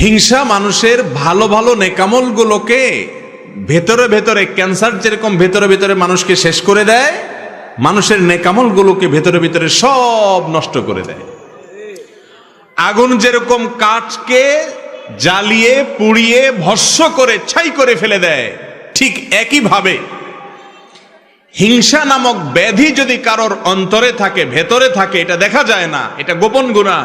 হিংসা মানুষের ভালো ভালো নেকামলগুলোকে ভেতরে ভেতরে, ক্যান্সার যেরকম ভেতরে ভেতরে মানুষকে শেষ করে দেয়, মানুষের নেকামলগুলোকে ভেতরে ভেতরে সব নষ্ট করে দেয়। আগুন যেরকম কাঠকে জ্বালিয়ে পুড়িয়ে ভস্ম করে ছাই করে ফেলে দেয়, ঠিক একইভাবে হিংসা নামক ব্যাধি যদি কারোর অন্তরে থাকে, ভেতরে থাকে, এটা দেখা যায় না, এটা গোপন গুনাহ,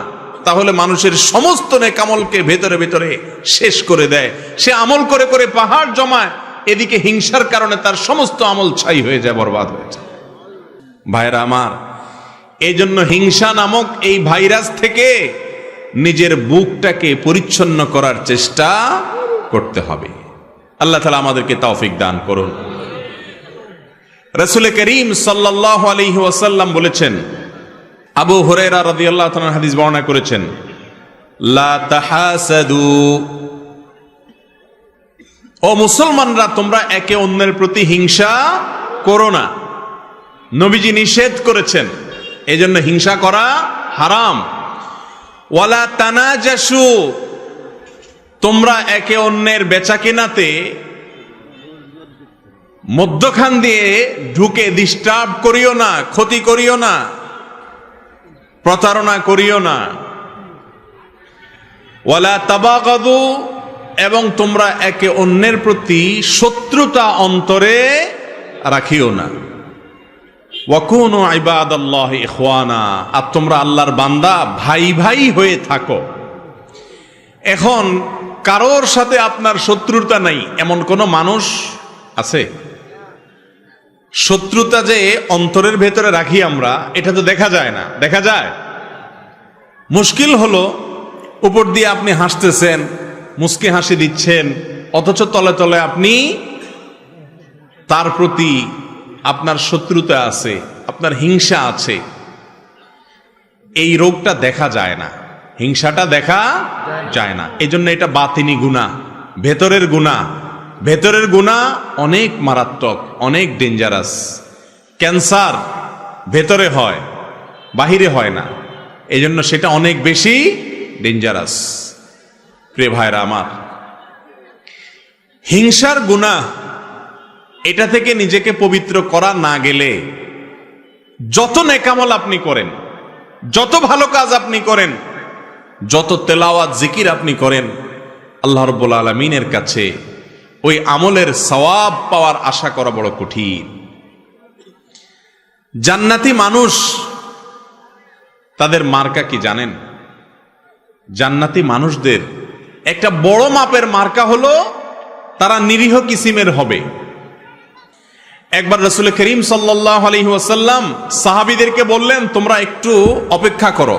তাহলে মানুষের সমস্ত নেকামলকে ভেতরে ভেতরে শেষ করে দেয়। সে আমল করে করে পাহাড় জমায়, এদিকে হিংসার কারণে তার সমস্ত আমল ছাই হয়ে যায়, বরবাদ হয়ে যায়। ভাইরা আমার, এই জন্য হিংসা নামক এই ভাইরাস থেকে নিজের বুকটাকে পরিচ্ছন্ন করার চেষ্টা করতে হবে। আল্লাহ তাআলা আমাদেরকে তৌফিক দান করুন। রাসূল করিম সাল্লাল্লাহু আলাইহি ওয়াসাল্লাম বলেছেন, আবু হুরায়রা রাদিয়াল্লাহু তাআলা হাদিস বর্ণনা করেছেন, লা তাহাসাদু, ও মুসলমানরা তোমরা একে অন্যের প্রতি হিংসা করো না। নবীজি নিষেধ করেছেন, এজন্য হিংসা করা হারাম। ওয়ালা তানাজাসু, তোমরা একে অন্যের বেচাকেনাতে মধ্যখান দিয়ে ঢুকে ডিস্টার্ব করিও না, ক্ষতি করিও না, প্রতারণা করিও না। ওয়ালা তাবাগাদু, এবং তোমরা একে অন্যের প্রতি শত্রুতা অন্তরে রাখিও না। ওয়াকুনু ইবাদাল্লাহি ইখওয়ানা, আর তোমরা আল্লাহর বান্দা ভাই ভাই হয়ে থাকো। এখন কারোর সাথে আপনার শত্রুতা নাই এমন কোন মানুষ আছে? শত্রুতা যে অন্তরের ভেতরে রাখি আমরা, এটা তো দেখা যায় না। দেখা যায়? মুশকিল হলো, উপর দিয়ে আপনি হাসতেছেন, মুস্কি হাসি দিচ্ছেন, অথচ তলে তলে আপনি তার প্রতি আপনার শত্রুতা আছে, আপনার হিংসা আছে। এই রোগটা দেখা যায় না, হিংসাটা দেখা যায় না। এই জন্য এটা বাতিনি গুনাহ, ভেতরের গুনাহ। ভেতরের গুনাহ অনেক মারাত্মক, অনেক ডেঞ্জারাস। ক্যান্সার ভেতরে হয়, বাহিরে হয় না, এই জন্য সেটা অনেক বেশি ডেঞ্জারাস। প্রিয় ভাইরা আমার, হিংসার গুনাহ, এটা থেকে নিজেকে পবিত্র করা না গেলে যত নেকামল আপনি করেন, যত ভালো কাজ আপনি করেন, যত তেলাওয়াত জিকির আপনি করেন, আল্লাহ রাব্বুল আলামিনের কাছে ওই আমলের সওয়াব পাওয়ার আশা করা বড় কঠিন। জান্নাতি মানুষ, তাদের মার্কা কি জানেন? জান্নাতি মানুষদের একটা বড় মাপের মার্কা হলো তারা নিরীহ কিসিমের হবে। একবার রাসূল করিম সাল্লাল্লাহু আলাইহি ওয়াসাল্লাম সাহাবীদেরকে বললেন, তোমরা একটু অপেক্ষা করো,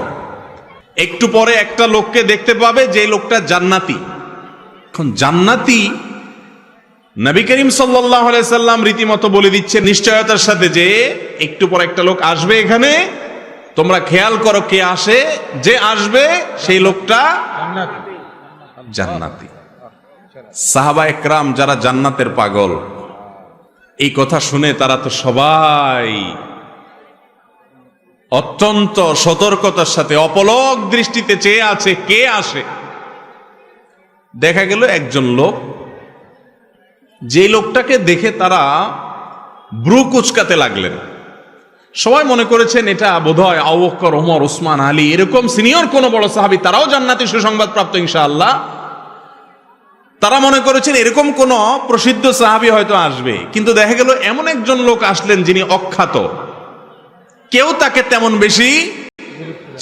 একটু পরে একটা লোককে দেখতে পাবে যে লোকটা জান্নাতি। এখন জান্নাতি নবী করিম সাল্লাল্লাহু আলাইহি সাল্লাম রীতিমতো বলে দিচ্ছে নিশ্চয়তার সাথে যে একটু পর একটা লোক আসবে এখানে, তোমরা খেয়াল করো কে আসে, যে আসবে সেই লোকটা জান্নাতি। সাহাবা একরাম যারা জান্নাতের পাগল, এই কথা শুনে তারা তো সবাই অত্যন্ত সতর্কতার সাথে অপলক দৃষ্টিতে চেয়ে আছে কে আসে। দেখা গেল একজন লোক, যে লোকটাকে দেখে তারা ব্রু কুচকাতে লাগলেন। সবাই মনে করেছেন এটা বোধহয় আবু বকর, ওমর, ওসমান, আলী, এরকম সিনিয়র কোন বড় সাহাবী, তারাও জান্নাতি সুসংবাদ প্রাপ্ত ইনশাআল্লাহ। তারা মনে করেছেন এরকম কোন প্রসিদ্ধ সাহাবী হয়তো আসবে, কিন্তু দেখা গেল এমন একজন লোক আসলেন যিনি অখ্যাত, কেউ তাকে তেমন বেশি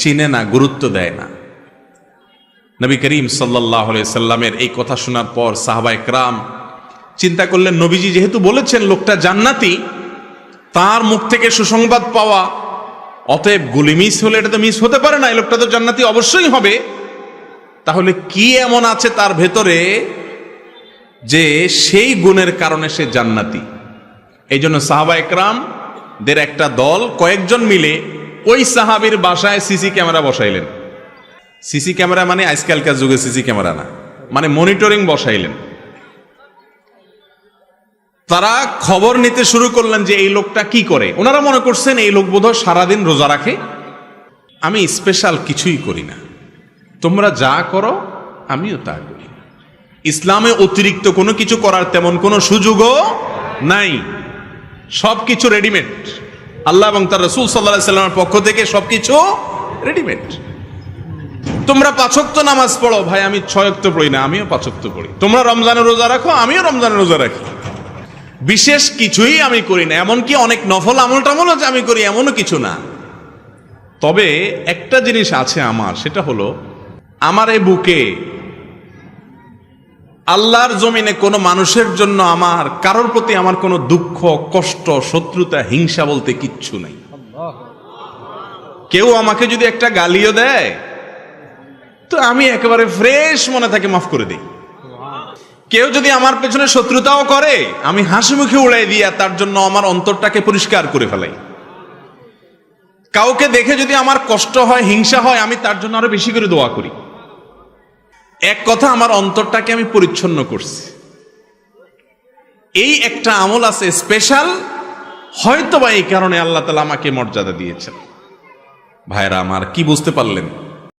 চিনে না, গুরুত্ব দেয় না। নবী করিম সাল্লাল্লাহু আলাইহি সাল্লামের এই কথা শোনার পর সাহাবা একরাম চিন্তা করলেন, নবীজি যেহেতু বলেছেন লোকটা জান্নাতি, তার মুখ থেকে সুসংবাদ পাওয়া, অতএব গুলি মিস হলে এটা তো মিস হতে পারে না, এই লোকটা তো জান্নাতি অবশ্যই হবে। তাহলে কি এমন আছে তার ভেতরে যে সেই গুণের কারণে সে জান্নাতি? এই জন্য সাহাবা একরাম দের একটা দল কয়েকজন মিলে ওই সাহাবীর বাসায় সিসি ক্যামেরা বসাইলেন। সিসি ক্যামেরা মানে আজকালকার যুগে সিসি ক্যামেরা না, মানে মনিটরিং বসাইলেন। তারা খবর নিতে শুরু করলেন যে এই লোকটা কি করে। ওনারা মনে করছেন এই লোক বোধহয় সারাদিন রোজা রাখে, আমি স্পেশাল কিছুই করি না, তোমরা যা করো আমিও তা করি। ইসলামে অতিরিক্ত কোনো কিছু করার তেমন কোনো সুযোগও নাই, সবকিছু রেডিমেড। আল্লাহ এবং তার রাসূল সাল্লাল্লাহু আলাইহি সাল্লামের পক্ষ থেকে সবকিছু রেডিমেড। তোমরা 5 ওয়াক্ত নামাজ পড়ো, ভাই আমি 6 ওয়াক্ত পড়ি না, আমিও 5 ওয়াক্ত পড়ি। তোমরা রমজানের রোজা রাখো, আমিও রমজানের রোজা রাখি। বিশেষ কিছুই আমি করি না, এমনকি অনেক নফল আমল টামলও যে আমি করি এমনও কিছু না। তবে একটা জিনিস আছে আমার, সেটা হলো আমার এই বুকে আল্লাহর জমিনে কোনো মানুষের জন্য আমার কারোর প্রতি আমার কোনো দুঃখ, কষ্ট, শত্রুতা, হিংসা বলতে কিচ্ছু নাই। কেউ আমাকে যদি একটা গালিও দেয় তো আমি একেবারে ফ্রেশ মনে থাকে মাফ করে দিই। কেউ যদি আমার পেছনে শত্রুতাও করে আমি হাসি মুখে উড়াই দিয়া তার জন্য আমার অন্তরটাকে পরিষ্কার করে ফেলাই। কাউকে দেখে যদি আমার কষ্ট হয়, হিংসা হয়, আমি তার জন্য আরো বেশি করে দোয়া করি। এক কথা, আমার অন্তরটাকে আমি পরিচ্ছন্ন করছি। এই একটা আমল আছে স্পেশাল, হয়তোবা এই কারণে আল্লাহ তাআলা আমাকে মর্যাদা দিয়েছেন। ভাইরা আমার, কি বুঝতে পারলেন?